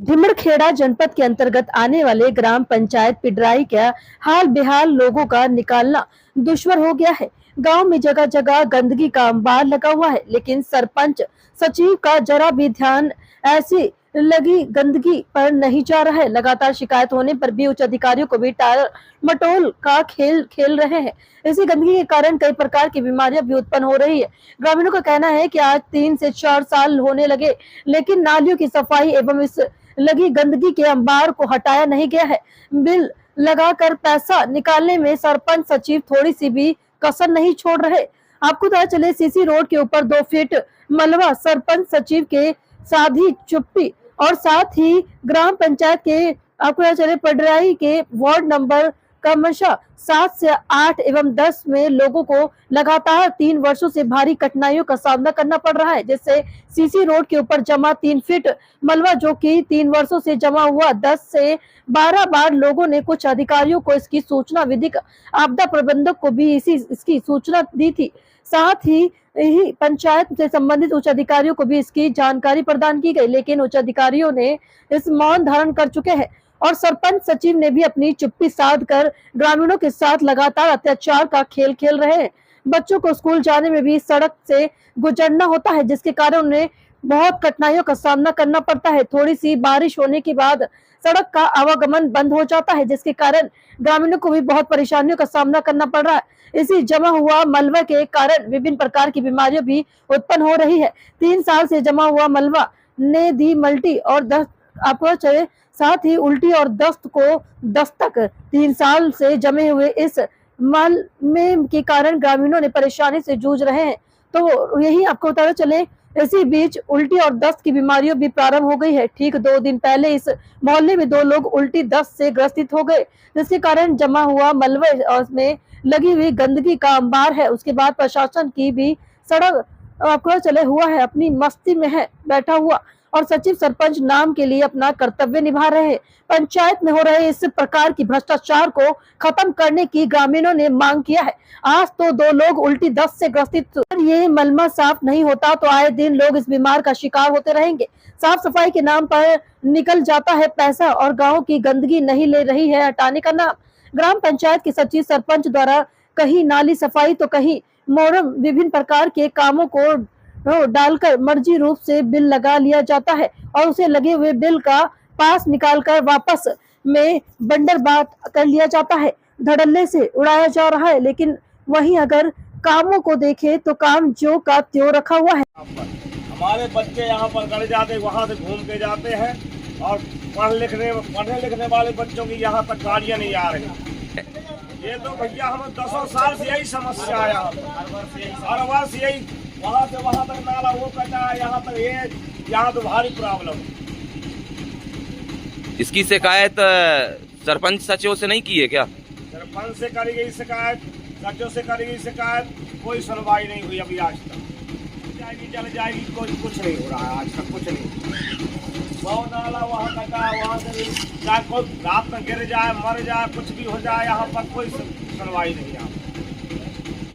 ढिमड़खेड़ा जनपद के अंतर्गत आने वाले ग्राम पंचायत पिडराई का हाल बेहाल लोगों का निकालना दुश्वार हो गया है। गांव में जगह जगह गंदगी का अंबार लगा हुआ है, लेकिन सरपंच सचिव का जरा भी ध्यान ऐसी लगी गंदगी पर नहीं जा रहा है। लगातार शिकायत होने पर भी उच्च अधिकारियों को भी टाल मटोल का खेल खेल रहे हैं। इसी गंदगी के कारण कई प्रकार की बीमारियां भी उत्पन्न हो रही है। ग्रामीणों का कहना है कि आज 3 से 4 साल होने लगे, लेकिन नालियों की सफाई एवं इस लगी गंदगी के अंबार को हटाया नहीं गया है। बिल लगाकर पैसा निकालने में सरपंच सचिव थोड़ी सी भी कसर नहीं छोड़ रहे। आपको पता चले सीसी रोड के ऊपर 2 फीट मलबा सरपंच सचिव के साधी चुप्पी और साथ ही ग्राम पंचायत के आपको पता चले पडराई के वार्ड नंबर क्रमशः 7 से 8 एवं 10 में लोगों को लगातार 3 वर्षों से भारी कठिनाइयों का सामना करना पड़ रहा है, जिससे सीसी रोड के ऊपर जमा 3 फीट मलबा जो कि 3 वर्षों से जमा हुआ 10 से 12 बार लोगों ने कुछ अधिकारियों को इसकी सूचना विधिक आपदा प्रबंधक को भी इसकी सूचना दी थी। साथ ही पंचायत से संबंधित उच्च अधिकारियों को भी इसकी जानकारी प्रदान की गई, लेकिन उच्च अधिकारियों ने इस मौन धारण कर चुके हैं और सरपंच सचिव ने भी अपनी चुप्पी साध कर ग्रामीणों के साथ लगातार अत्याचार का खेल खेल रहे हैं। बच्चों को स्कूल जाने में भी सड़क से गुजरना होता है, जिसके कारण उन्हें बहुत कठिनाइयों का सामना करना पड़ता है। थोड़ी सी बारिश होने के बाद सड़क का आवागमन बंद हो जाता है, जिसके कारण ग्रामीणों को भी बहुत परेशानियों का सामना करना पड़ रहा है। इसी जमा हुआ मलबे के कारण विभिन्न प्रकार की बीमारियां भी उत्पन्न हो रही है। 3 साल से जमा हुआ मलबा ने दी मल्टी और दस्त आपको चले साथ ही उल्टी और दस्त को दस्तक। 3 साल से जमे हुए इस मल में के कारण ग्रामीणों ने परेशानी से जूझ रहे हैं। तो यही आपको बताना चले, इसी बीच उल्टी और दस्त की बीमारियों भी प्रारंभ हो गई है। ठीक 2 दिन पहले इस मोहल्ले में 2 लोग उल्टी दस्त से ग्रसित हो गए, जिसके कारण जमा हुआ मलबे में लगी हुई गंदगी का अंबार है। उसके बाद प्रशासन की भी सड़क आपको चले हुआ है, अपनी मस्ती में है बैठा हुआ और सचिव सरपंच नाम के लिए अपना कर्तव्य निभा रहे हैं। पंचायत में हो रहे इस प्रकार की भ्रष्टाचार को खत्म करने की ग्रामीणों ने मांग किया है। आज तो 2 लोग उल्टी दस्त से ग्रसित, ये मलबा साफ नहीं होता तो आए दिन लोग इस बीमार का शिकार होते रहेंगे। साफ सफाई के नाम पर निकल जाता है पैसा और गाँव की गंदगी नहीं ले रही है हटाने का नाम। ग्राम पंचायत के सचिव सरपंच द्वारा कहीं नाली सफाई तो कहीं मोरम विभिन्न प्रकार के कामों को डालकर मर्जी रूप से बिल लगा लिया जाता है और उसे लगे हुए बिल का पास निकालकर वापस में बंडर बात कर लिया जाता है। धड़ल्ले से उड़ाया जा रहा है, लेकिन वहीं अगर कामों को देखें तो काम जो का त्यों रखा हुआ है। हमारे बच्चे यहाँ पर गड़ जाते, वहाँ से घूम के जाते हैं और पढ़ने लिखने वाले बच्चों की यहाँ तक गाड़ियाँ नहीं आ रही। ये तो भैया हम 10 साल से यही समस्या है, हर वर्ष यही, वहाँ से वहाँ तक नाला वो कटा है, यहाँ तक ये, यहाँ तो भारी प्रॉब्लम। इसकी शिकायत सरपंच सचिव से नहीं की है क्या? सरपंच से करी गई शिकायत, सचिव से करी गई शिकायत, कोई सुनवाई नहीं हुई अभी आज तक। चल जाएगी, कोई कुछ नहीं हो रहा है आज तक, कुछ नहीं। वो नाला वहाँ कटा, वहाँ से चाहे कोई रात में गिर जाए, मर जाए, कुछ भी हो जाए, यहाँ पर कोई सुनवाई नहीं है।